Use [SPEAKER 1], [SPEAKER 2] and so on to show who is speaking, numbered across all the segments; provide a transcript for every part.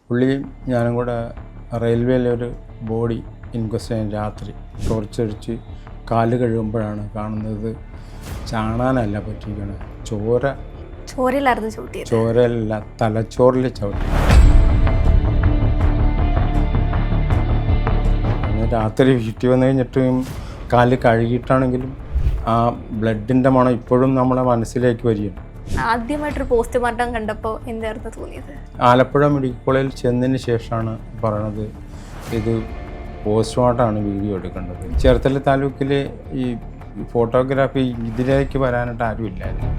[SPEAKER 1] പുള്ളിയും ഞാനും കൂടെ റെയിൽവേയിലെ ഒരു ബോഡി ഇൻക്വസ്റ്റ് ചെയ്യാൻ രാത്രി ടോർച്ചടിച്ച് കാല് കഴുകുമ്പോഴാണ് കാണുന്നത്. ചാണാനല്ല പറ്റിയിരിക്കണത്,
[SPEAKER 2] ചോരയിലായിരുന്നു ചവിട്ടിയത്.
[SPEAKER 1] ചോരയല്ല, തലച്ചോറിൽ ചവിട്ടി. രാത്രി വീട്ടിൽ വന്നു കഴിഞ്ഞിട്ടും കാല് കഴുകിയിട്ടാണെങ്കിലും ആ ബ്ലഡിൻ്റെ മണം ഇപ്പോഴും നമ്മളെ മനസ്സിലേക്ക് വരികയാണ്.
[SPEAKER 2] ആദ്യമായിട്ടൊരു പോസ്റ്റ്മോർട്ടം കണ്ടപ്പോൾ എന്തായിരുന്നു തോന്നിയത്?
[SPEAKER 1] ആലപ്പുഴ മെഡിക്കൽ കോളേജിൽ ചെന്നതിന് ശേഷമാണ് പറയണത് ഇത് പോസ്റ്റ്മോർട്ടമാണ് വീഡിയോ എടുക്കേണ്ടത്. ചേർത്തല താലൂക്കിൽ ഈ ഫോട്ടോഗ്രാഫി ഇതിലേക്ക് വരാനായിട്ട് ആരുമില്ലായിരുന്നു.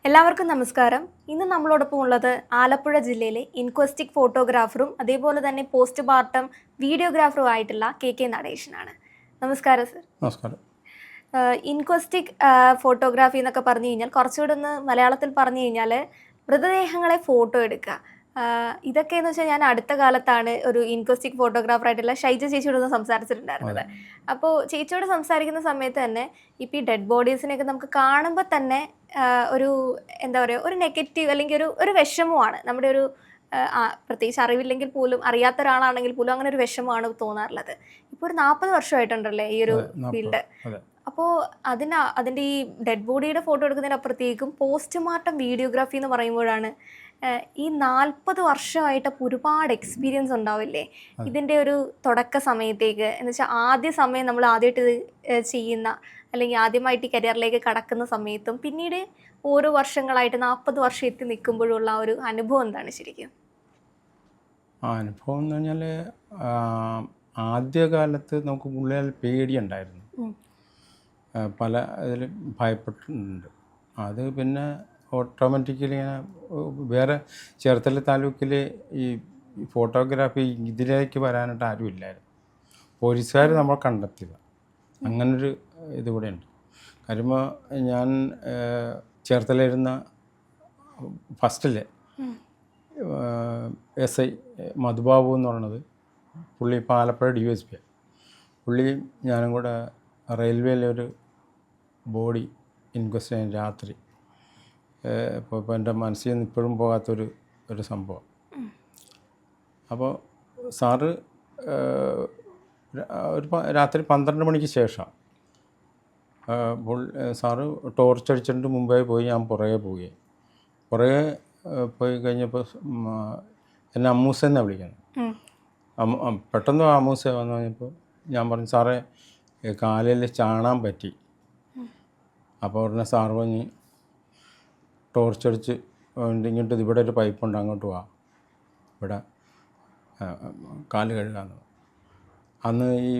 [SPEAKER 2] എല്ലാവർക്കും നമസ്കാരം. ഇന്ന് നമ്മളോടൊപ്പം ഉള്ളത് ആലപ്പുഴ ജില്ലയിലെ ഇൻക്വസ്റ്റിക് ഫോട്ടോഗ്രാഫറും അതേപോലെ തന്നെ പോസ്റ്റ്മോർട്ടം വീഡിയോഗ്രാഫറും ആയിട്ടുള്ള കെ നടേശനാണ്. നമസ്കാരം സർ.
[SPEAKER 1] നമസ്കാരം.
[SPEAKER 2] ഇൻക്വസ്റ്റിക് ഫോട്ടോഗ്രാഫി എന്നൊക്കെ പറഞ്ഞു കഴിഞ്ഞാൽ കുറച്ചുകൂടെ ഒന്ന് മലയാളത്തിൽ പറഞ്ഞു കഴിഞ്ഞാൽ മൃതദേഹങ്ങളെ ഫോട്ടോ എടുക്കുക. ഇതൊക്കെയെന്ന് വെച്ചാൽ ഞാൻ അടുത്ത കാലത്താണ് ഒരു ഇൻക്വസ്റ്റിക് ഫോട്ടോഗ്രാഫറായിട്ടുള്ള ഷൈജ ചേച്ചിയോട് ഒന്ന് സംസാരിച്ചിട്ടുണ്ടായിരുന്നത്. അപ്പോൾ ചേച്ചിയോട് സംസാരിക്കുന്ന സമയത്ത് തന്നെ ഇപ്പോൾ ഈ ഡെഡ് ബോഡീസിനെയൊക്കെ നമുക്ക് കാണുമ്പോൾ തന്നെ ഒരു എന്താ പറയുക, ഒരു നെഗറ്റീവ് അല്ലെങ്കിൽ ഒരു വിഷമമാണ്. നമ്മുടെ ഒരു പ്രത്യേകിച്ച് അറിവില്ലെങ്കിൽ പോലും, അറിയാത്ത ഒരാളാണെങ്കിൽ പോലും അങ്ങനെ ഒരു വിഷമമാണ് തോന്നാറുള്ളത്. ഇപ്പോൾ ഒരു 40 വർഷമായിട്ടുണ്ടല്ലേ ഈ ഒരു ഫീൽഡ്. അപ്പോൾ അതിൻ്റെ ഈ ഡെഡ് ബോഡിയുടെ ഫോട്ടോ എടുക്കുന്നതിനപ്പുറത്തേക്കും പോസ്റ്റ്മോർട്ടം വീഡിയോഗ്രാഫി എന്ന് പറയുമ്പോഴാണ് ഈ 40 വർഷമായിട്ട് ഒരുപാട് എക്സ്പീരിയൻസ് ഉണ്ടാവില്ലേ ഇതിൻ്റെ ഒരു തുടക്ക സമയത്തേക്ക്? എന്ന് വെച്ചാൽ ആദ്യ സമയം നമ്മൾ ആദ്യമായിട്ട് ഇത് ചെയ്യുന്ന അല്ലെങ്കിൽ ആദ്യമായിട്ട് ഈ കരിയറിലേക്ക് കടക്കുന്ന സമയത്തും പിന്നീട് ഓരോ വർഷങ്ങളായിട്ട് 40 വർഷം എത്തി നിൽക്കുമ്പോഴുള്ള ഒരു അനുഭവം എന്താണ് ശരിക്കും?
[SPEAKER 1] അനുഭവം എന്ന് പറഞ്ഞാൽ ആദ്യകാലത്ത് നമുക്ക് ഉള്ളിൽ പേടിയുണ്ടായിരുന്നു, പല ഇതിൽ ഭയപ്പെട്ടിട്ടുണ്ട്. അത് പിന്നെ ഓട്ടോമാറ്റിക്കലി ഇങ്ങനെ വേറെ ചേർത്തല താലൂക്കിൽ ഈ ഫോട്ടോഗ്രാഫി ഇതിലേക്ക് വരാനായിട്ട് ആരുമില്ലായിരുന്നു. പോലീസുകാർ നമ്മൾ കണ്ടെത്തിയത് അങ്ങനൊരു ഇതുകൂടെ ഉണ്ട്. കാര്യം ഞാൻ ചേർത്തലയിരുന്ന ഫസ്റ്റിൽ SI മധുബാബു എന്ന് പറയുന്നത്, പുള്ളി ഇപ്പോൾ ആലപ്പുഴ DSP. പുള്ളിയും ഞാനും കൂടെ റെയിൽവേയിലെ ഒരു ബോഡി ഇൻക്വസ്റ്റ് ചെയ്യാൻ രാത്രി ഇപ്പോൾ എൻ്റെ മനസ്സിൽ നിന്ന് ഇപ്പോഴും പോകാത്തൊരു സംഭവം. അപ്പോൾ സാറ് ഒരു രാത്രി 12 മണിക്ക് ശേഷം സാറ് ടോർച്ച് അടിച്ചിട്ട് മുമ്പേ പോയി, ഞാൻ പുറകെ പോയി കഴിഞ്ഞപ്പോൾ എന്നെ അമ്മൂസ എന്നാണ് വിളിക്കുന്നത്. പെട്ടെന്ന് അമ്മൂസ വന്നു കഴിഞ്ഞപ്പോൾ ഞാൻ പറഞ്ഞു, സാറേ കാലിൽ ചാണാൻ പറ്റി. അപ്പോൾ ഉടനെ സാറ് പറഞ്ഞ് ടോർച്ചടിച്ച് ഇങ്ങോട്ട് ഇവിടെ ഒരു പൈപ്പുണ്ട്, അങ്ങോട്ട് പോവാം, ഇവിടെ കാല് കഴുകാന്ന്. അന്ന് ഈ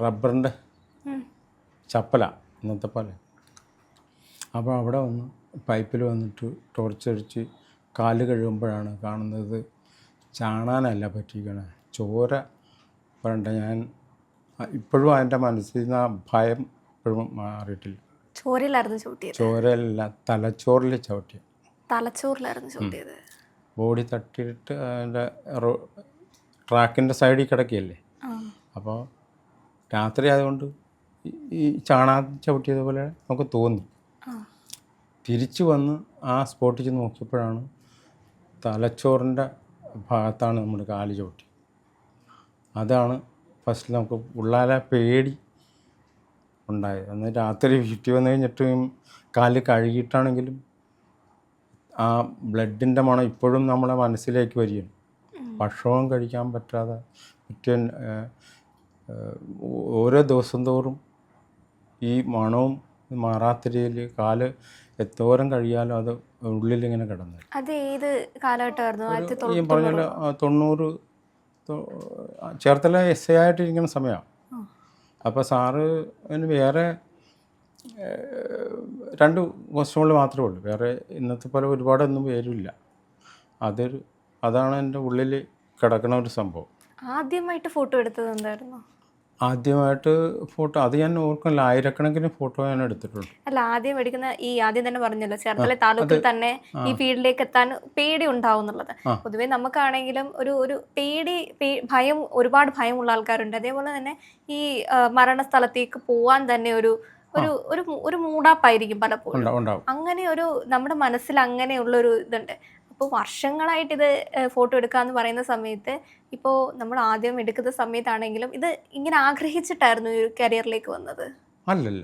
[SPEAKER 1] റബ്ബറിൻ്റെ ചപ്പല ഇന്നത്തെ പോലെ. അപ്പോൾ അവിടെ വന്ന് പൈപ്പിൽ വന്നിട്ട് ടോർച്ചടിച്ച് കാല് കഴുകുമ്പോഴാണ് കാണുന്നത് ചാണാനല്ല പറ്റിയിരിക്കണേ, ചോര വേണ്ട. ഞാൻ ഇപ്പോഴും എൻ്റെ മനസ്സിൽ നിന്ന് ആ ഭയം ഇപ്പോഴും മാറിയിട്ടില്ല.
[SPEAKER 2] ചോരയിലായിരുന്നു ചവിട്ടിയത്? ചോരയല്ല,
[SPEAKER 1] തലച്ചോറിൽ ചവിട്ടിയത്.
[SPEAKER 2] തലച്ചോറിലായിരുന്നു ചവിട്ടിയത്.
[SPEAKER 1] ബോഡി തട്ടിയിട്ട് അതിൻ്റെ ട്രാക്കിൻ്റെ സൈഡിൽ കിടക്കുകയല്ലേ. അപ്പോൾ രാത്രി ആയതുകൊണ്ട് ഈ ചവിട്ടിയതുപോലെ നമുക്ക് തോന്നി. തിരിച്ചു വന്ന് ആ സ്പോട്ടിൽ ചെന്ന് നോക്കിയപ്പോഴാണ് തലച്ചോറിൻ്റെ ഭാഗത്താണ് നമ്മുടെ കാല് ചവിട്ടി. അതാണ് ഫസ്റ്റ് നമുക്ക് ഉള്ളാലെ പേടി ഉണ്ടായത്. അന്ന് രാത്രി വീട്ടിൽ വന്നു കഴിഞ്ഞിട്ടും കാല് കഴുകിയിട്ടാണെങ്കിലും ആ ബ്ലഡിൻ്റെ മണം ഇപ്പോഴും നമ്മളെ മനസ്സിലേക്ക് വരികയാണ്. ഭക്ഷണവും കഴിക്കാൻ പറ്റാതെ ഓരോ ദിവസം തോറും ഈ മണവും മാറാത്ത രീതിയിൽ കാല് എത്തോരം കഴിയാലും അത് ഉള്ളിലിങ്ങനെ കിടന്നു.
[SPEAKER 2] അത് ഏത് കാലഘട്ടമായിരുന്നു?
[SPEAKER 1] ഈ പറഞ്ഞ 90 ചേർത്തല SI ആയിട്ടിരിക്കുന്ന സമയമാണ്. അപ്പോൾ സാറ് അതിന് വേറെ 2 കോസ്റ്റ്യൂമുകൾ മാത്രമേ ഉള്ളൂ, വേറെ ഇന്നത്തെ പോലെ ഒരുപാടൊന്നും പേരില്ല. അതാണ് എൻ്റെ ഉള്ളിൽ കിടക്കുന്ന ഒരു സംഭവം.
[SPEAKER 2] ആദ്യമായിട്ട് ഫോട്ടോ എടുത്തത് എന്തായിരുന്നു?
[SPEAKER 1] ആദ്യമായിട്ട് ഫോട്ടോ അത് ഞാൻ ഓർക്കുന്നില്ല, ആയിരക്കണക്കിന് ഫോട്ടോ ഞാൻ എടുത്തിട്ടുണ്ട്.
[SPEAKER 2] അല്ല, ആദ്യം തന്നെ പറഞ്ഞല്ലോ ചേർത്തല താലൂക്കിൽ തന്നെ ഈ ഫീൽഡിലേക്ക് എത്താൻ പേടി ഉണ്ടാവും എന്നുള്ളത്. പൊതുവേ നമുക്കാണെങ്കിലും ഒരു ഭയം, ഒരുപാട് ഭയമുള്ള ആൾക്കാരുണ്ട്. അതേപോലെ തന്നെ ഈ മരണസ്ഥലത്തേക്ക് പോവാൻ തന്നെ ഒരു മൂടാപ്പായിരിക്കും പലപ്പോഴും. അങ്ങനെ നമ്മുടെ മനസ്സിൽ അങ്ങനെയുള്ളൊരു ഇതുണ്ട്. ഇപ്പോൾ വർഷങ്ങളായിട്ട് ഇത് ഫോട്ടോ എടുക്കാമെന്ന് പറയുന്ന സമയത്ത് ഇപ്പോൾ നമ്മൾ ആദ്യം എടുക്കുന്ന സമയത്താണെങ്കിലും ഇത് ഇങ്ങനെ ആഗ്രഹിച്ചിട്ടായിരുന്നു ഈ കരിയറിലേക്ക് വന്നത്?
[SPEAKER 1] അല്ലല്ല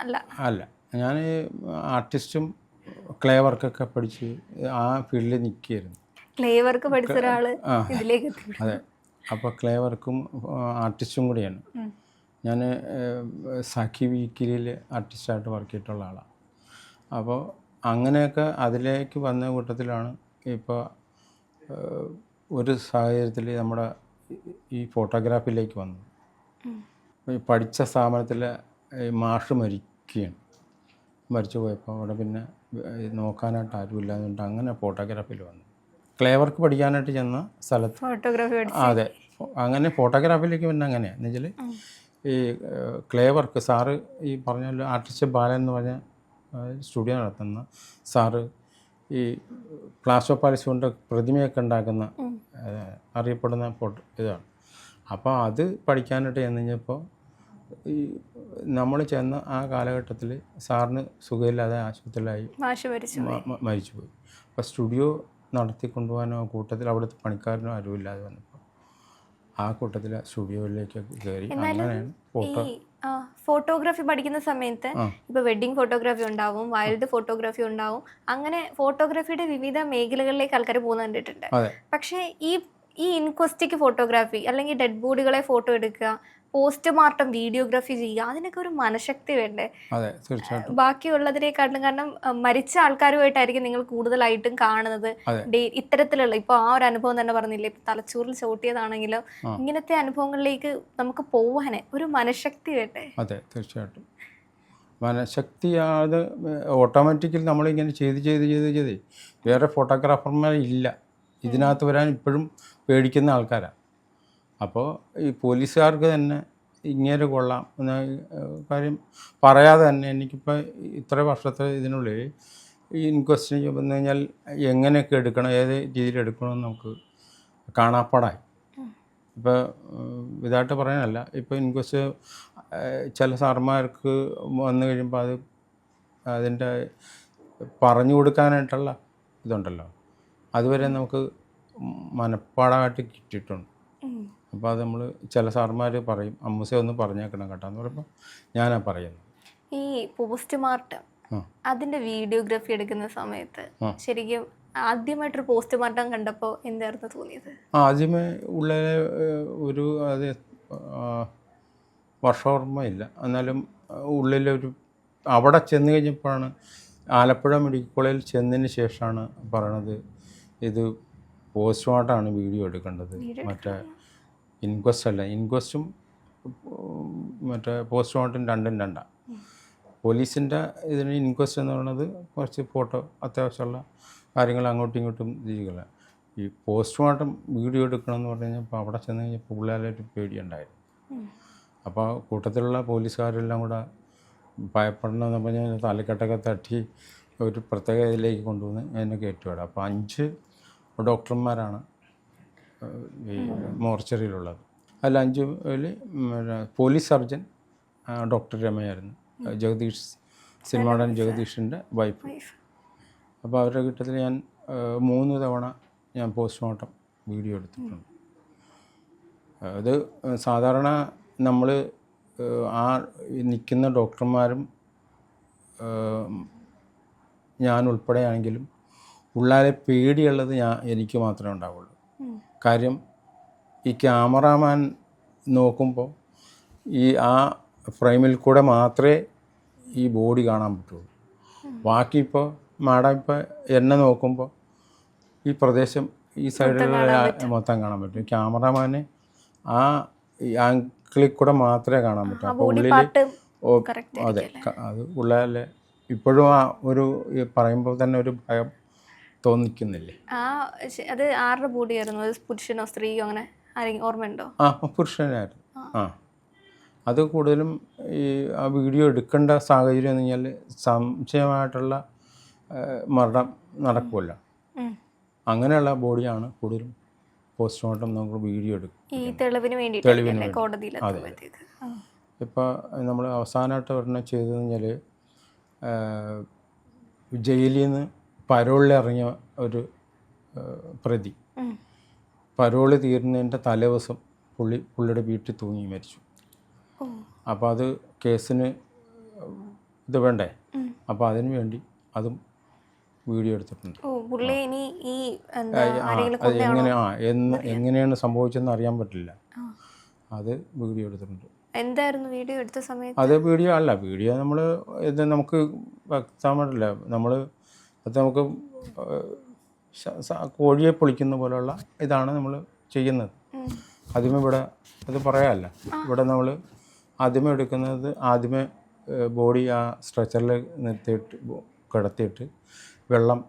[SPEAKER 2] അല്ല.
[SPEAKER 1] അല്ല, ഞാൻ ആർട്ടിസ്റ്റും ക്ലേ വർക്കൊക്കെ പഠിച്ച് ആ ഫീൽഡിൽ നിൽക്കുകയായിരുന്നു.
[SPEAKER 2] ക്ലേ വർക്ക് പഠിച്ച ഒരാൾ ഇതിലേക്ക് എത്തി.
[SPEAKER 1] അതെ, അപ്പോൾ ക്ലേ വർക്കും ആർട്ടിസ്റ്റും കൂടിയാണ്. ഞാൻ സഖി വീക്കിലിയിൽ ആർട്ടിസ്റ്റായിട്ട് വർക്ക് ചെയ്തിട്ടുള്ള ആളാണ്. അപ്പോൾ അങ്ങനെയൊക്കെ അതിലേക്ക് വന്ന കൂട്ടത്തിലാണ് ഇപ്പോൾ ഒരു സാഹചര്യത്തിൽ നമ്മുടെ ഈ ഫോട്ടോഗ്രാഫിയിലേക്ക് വന്നത്. ഈ പഠിച്ച സ്ഥാപനത്തിൽ മാഷ് മരിക്കുകയാണ്. മരിച്ചു പോയപ്പോൾ അവിടെ പിന്നെ നോക്കാനായിട്ട് ആരുമില്ല, അതുകൊണ്ട് അങ്ങനെ ഫോട്ടോഗ്രാഫിയിൽ വന്നു. ക്ലേ വർക്ക് പഠിക്കാനായിട്ട് ചെന്ന സ്ഥലത്ത്
[SPEAKER 2] ഫോട്ടോഗ്രാഫി
[SPEAKER 1] അതെ, അങ്ങനെ ഫോട്ടോഗ്രാഫിയിലേക്ക് പിന്നെ അങ്ങനെയാണ് എന്നുവെച്ചാൽ ഈ ക്ലേ വർക്ക് സാറ് ഈ പറഞ്ഞ ആർട്ടിസ്റ്റ് ബാലൻ എന്ന് പറഞ്ഞ സ്റ്റുഡിയോ നടത്തുന്ന സാറ് ഈ പ്ലാസ്റ്റർ ഓഫ് പാരീസ് കൊണ്ട് പ്രതിമയൊക്കെ ഉണ്ടാക്കുന്ന അറിയപ്പെടുന്ന ഇതാണ്. അപ്പോൾ അത് പഠിക്കാനായിട്ട് ചെന്ന് കഴിഞ്ഞപ്പോൾ ഈ നമ്മൾ ചെന്ന ആ കാലഘട്ടത്തിൽ സാറിന് സുഖമില്ലാതെ ആശുപത്രിയിലായി മരിച്ചുപോയി. അപ്പോൾ സ്റ്റുഡിയോ നടത്തിക്കൊണ്ടുപോകാനോ കൂട്ടത്തിൽ അവിടുത്തെ പണിക്കാരനോ ആരുമില്ലാതെ വന്നപ്പോൾ ആ കൂട്ടത്തിൽ സ്റ്റുഡിയോയിലേക്ക് കയറി. അങ്ങനെയാണ്
[SPEAKER 2] ഫോട്ടോഗ്രാഫി പഠിക്കുന്ന സമയത്ത് ഇപ്പോൾ വെഡ്ഡിങ് ഫോട്ടോഗ്രാഫി ഉണ്ടാവും, വൈൽഡ് ഫോട്ടോഗ്രാഫി ഉണ്ടാവും, അങ്ങനെ ഫോട്ടോഗ്രാഫിയുടെ വിവിധ മേഖലകളിലേക്ക് ആൾക്കാർ പോകുന്ന കണ്ടിട്ടുണ്ട്. പക്ഷേ ഈ ഇൻക്വസ്റ്റിക് ഫോട്ടോഗ്രാഫി അല്ലെങ്കിൽ ഡെഡ് ബോഡികളെ ഫോട്ടോ എടുക്കുക, പോസ്റ്റ്മോർട്ടം വീഡിയോഗ്രാഫി ചെയ്യുക, അതിനൊക്കെ ഒരു മനഃശക്തി വേണ്ടേ?
[SPEAKER 1] അതെ, തീർച്ചയായിട്ടും.
[SPEAKER 2] ബാക്കിയുള്ളതിനെക്കാട്ടും, കാരണം മരിച്ച ആൾക്കാരുമായിട്ടായിരിക്കും നിങ്ങൾ കൂടുതലായിട്ടും കാണുന്നത്. ഇത്തരത്തിലുള്ള ഇപ്പോൾ ആ ഒരു അനുഭവം തന്നെ പറഞ്ഞില്ലേ, ഇപ്പം തലച്ചോറിൽ ചോട്ടിയതാണെങ്കിലോ ഇങ്ങനത്തെ അനുഭവങ്ങളിലേക്ക് നമുക്ക് പോവാൻ ഒരു മനഃശക്തി വേണ്ടേ?
[SPEAKER 1] അതെ, തീർച്ചയായിട്ടും. മനഃശക്തി അത് ഓട്ടോമാറ്റിക്കലി നമ്മളിങ്ങനെ ചെയ്ത് വേറെ ഫോട്ടോഗ്രാഫർമാരില്ല ഇതിനകത്ത് വരാൻ. ഇപ്പോഴും പേടിക്കുന്ന ആൾക്കാരാണ്. അപ്പോൾ ഈ പോലീസുകാർക്ക് തന്നെ ഇങ്ങനെ കൊള്ളാം എന്ന കാര്യം പറയാതെ തന്നെ എനിക്കിപ്പോൾ ഇത്ര വർഷത്തെ ഇതിനുള്ളിൽ ഈ ഇൻക്വസ്റ്റിന് വന്നു കഴിഞ്ഞാൽ എങ്ങനെയൊക്കെ എടുക്കണം, ഏത് രീതിയിൽ എടുക്കണമെന്ന് നമുക്ക് കാണാപ്പാടായി. ഇപ്പോൾ ഇതായിട്ട് പറയാനല്ല, ഇപ്പോൾ ഇൻക്വസ്റ്റ് ചില സാർമാർക്ക് വന്നു കഴിയുമ്പോൾ അതിൻ്റെ പറഞ്ഞു കൊടുക്കാനായിട്ടുള്ള ഇതുണ്ടല്ലോ, അതുവരെ നമുക്ക് മനപ്പാടായിട്ട് കിട്ടിയിട്ടുണ്ട്. അപ്പോൾ അത് നമ്മൾ ചില സാർമാർ പറയും, അമ്മൂസെ ഒന്ന് പറഞ്ഞേക്കണം കേട്ടോ എന്ന് പറയുമ്പോൾ ഞാനാ പറയുന്നത്.
[SPEAKER 2] ഈ പോസ്റ്റ്മോർട്ടം അതിൻ്റെ വീഡിയോഗ്രാഫി എടുക്കുന്ന സമയത്ത് ശരിക്കും ആദ്യമായിട്ടൊരു പോസ്റ്റ്മോർട്ടം കണ്ടപ്പോൾ എന്തായിരുന്നു തോന്നിയത്?
[SPEAKER 1] ആദ്യമേ ഉള്ളിലെ ഒരു അത് വർഷോർമ്മയില്ല, എന്നാലും ഉള്ളിലൊരു അവിടെ ചെന്ന് കഴിഞ്ഞപ്പോഴാണ്, ആലപ്പുഴ മെഡിക്കൽ കോളേജിൽ ചെന്നതിന് ശേഷമാണ് പറയണത് ഇത് പോസ്റ്റ്മോർട്ടമാണ് വീഡിയോ എടുക്കേണ്ടത്, മറ്റേ ഇൻക്വസ്റ്റ് അല്ല. ഇൻക്വസ്റ്റും മറ്റേ പോസ്റ്റ്മോർട്ടം രണ്ടാണ്. പോലീസിൻ്റെ ഇതിന് ഇൻക്വസ്റ്റ് എന്ന് പറയുന്നത് കുറച്ച് ഫോട്ടോ അത്യാവശ്യമുള്ള കാര്യങ്ങൾ അങ്ങോട്ടും ഇങ്ങോട്ടും ചെയ്യുക. ഈ പോസ്റ്റ്മോർട്ടം വീഡിയോ എടുക്കണമെന്ന് പറഞ്ഞു കഴിഞ്ഞപ്പോൾ അവിടെ ചെന്ന് കഴിഞ്ഞപ്പോൾ പിള്ളേരൊരു പേടിയുണ്ടായിരുന്നു. അപ്പോൾ കൂട്ടത്തിലുള്ള പോലീസുകാരെല്ലാം കൂടെ ഭയപ്പെടണമെന്ന് പറഞ്ഞാൽ തലക്കെട്ടൊക്കെ തട്ടി ഒരു പ്രത്യേക ഇതിലേക്ക് കൊണ്ടുവന്ന് എന്നെ കയറ്റുവിടാം. അപ്പോൾ 5 ഡോക്ടർമാരാണ് ഈ മോർച്ചറിയിലുള്ളത്. അതിൽ 5 പോലീസ് സർജൻ ഡോക്ടർ രമയായിരുന്നു, ജഗദീഷ് സിനിമാടൻ ജഗദീഷിൻ്റെ വൈഫ്. അപ്പോൾ അവരുടെ കൂട്ടത്തിൽ ഞാൻ 3 തവണ ഞാൻ പോസ്റ്റ്മോർട്ടം വീഡിയോ എടുത്തിട്ടുണ്ട്. അത് സാധാരണ നമ്മൾ ആ നിൽക്കുന്ന ഡോക്ടർമാരും ഞാൻ ഉൾപ്പെടെയാണെങ്കിലും ഉള്ളാലെ പേടിയുള്ളത് എനിക്ക് മാത്രമേ ഉണ്ടാവുള്ളൂ. കാര്യം ഈ ക്യാമറാമാൻ നോക്കുമ്പോൾ ആ ഫ്രെയിമിൽ കൂടെ മാത്രമേ ഈ ബോഡി കാണാൻ പറ്റുള്ളൂ. ബാക്കി ഇപ്പോൾ മാഡം ഇപ്പോൾ എന്നെ നോക്കുമ്പോൾ ഈ പ്രദേശം ഈ സൈഡിലുള്ള മൊത്തം കാണാൻ പറ്റും. ക്യാമറാമാനെ ആ ആംഗിളിൽ കൂടെ മാത്രമേ കാണാൻ പറ്റൂ. അപ്പോൾ ഉള്ളിൽ അതെ, അത് ഉള്ളാലെ ഇപ്പോഴും ആ ഒരു പറയുമ്പോൾ തന്നെ ഒരു ഭയം തോന്നിക്കുന്നില്ലേ?
[SPEAKER 2] അത് ആരുടെ ബോഡിയായിരുന്നു? പുരുഷനോ സ്ത്രീയോ അങ്ങനെ ആരെങ്കിലും ഓർമ്മയുണ്ടോ?
[SPEAKER 1] പുരുഷനായിരുന്നു. അത് കൂടുതലും ഈ ആ വീഡിയോ എടുക്കേണ്ട സാഹചര്യം എന്ന് പറഞ്ഞാൽ സംശയമായിട്ടുള്ള മരണം നടക്കുമല്ലോ, അങ്ങനെയുള്ള ബോഡിയാണ് കൂടുതലും പോസ്റ്റ്മോർട്ടം നമുക്ക് വീഡിയോ എടുക്കും.
[SPEAKER 2] ഈ തെളിവിന് വേണ്ടി. അതെ.
[SPEAKER 1] ഇപ്പോൾ നമ്മൾ അവസാനമായിട്ട് ഒരെണ്ണം ചെയ്തതെന്ന് പറഞ്ഞാൽ ജയിലിൽ നിന്ന് പരോളിൽ ഇറങ്ങിയ ഒരു പ്രതി പരോള് തീരുന്നതിൻ്റെ തലേദിവസം പുള്ളിയുടെ വീട്ടിൽ തൂങ്ങി മരിച്ചു. അപ്പോൾ അത് കേസിന് ഇത് വേണ്ടേ, അപ്പോൾ അതിന് വേണ്ടി അതും വീഡിയോ എടുത്തിട്ടുണ്ട്. അത് എങ്ങനെയാണ് സംഭവിച്ചതെന്ന് അറിയാൻ പറ്റില്ല. അത് വീഡിയോ എടുത്തിട്ടുണ്ട്.
[SPEAKER 2] എന്തായിരുന്നു വീഡിയോ എടുത്ത സമയത്ത്?
[SPEAKER 1] അത് വീഡിയോ അല്ല, വീഡിയോ നമ്മൾ ഇത് നമുക്ക് വ്യക്തമായിട്ടില്ല. അത് നമുക്ക് കോഴിയെ പൊളിക്കുന്ന പോലെയുള്ള ഇതാണ് നമ്മൾ ചെയ്യുന്നത്. ആദ്യമേ ഇവിടെ അത് പറയാമല്ല, ഇവിടെ നമ്മൾ ആദ്യമേ എടുക്കുന്നത് ബോഡി ആ സ്ട്രെച്ചറിൽ നിർത്തിയിട്ട് കിടത്തിയിട്ട് വെള്ളം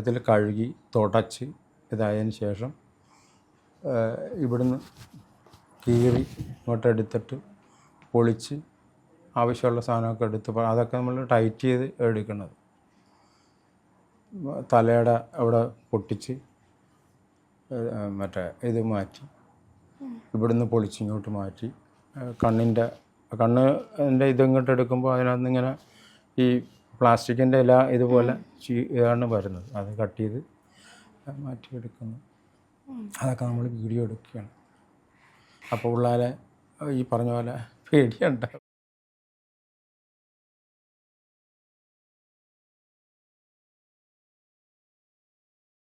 [SPEAKER 1] ഇതിൽ കഴുകി തുടച്ച് ഇതായതിന് ശേഷം ഇവിടുന്ന് കീറി ഇങ്ങോട്ട് എടുത്തിട്ട് പൊളിച്ച് ആവശ്യമുള്ള സാധനമൊക്കെ എടുത്ത് അതൊക്കെ നമ്മൾ ടൈറ്റ് ചെയ്ത് എടുക്കുന്നത്. തലയുടെ അവിടെ പൊട്ടിച്ച് മറ്റേ ഇത് മാറ്റി ഇവിടുന്ന് പൊളിച്ച് ഇങ്ങോട്ട് മാറ്റി കണ്ണിൻ്റെ ഇതിങ്ങോട്ട് എടുക്കുമ്പോൾ അതിനകത്ത് ഇങ്ങനെ ഈ പ്ലാസ്റ്റിക്കിൻ്റെ ഇല ഇതുപോലെ ഇതാണ് വരുന്നത്. അത് കട്ട് ചെയ്ത് മാറ്റിയെടുക്കുന്നു. അതൊക്കെ നമ്മൾ വീഡിയോ എടുക്കുകയാണ്. അപ്പോൾ പിള്ളേരെ ഈ പറഞ്ഞ പോലെ പേടിയുണ്ടാവും.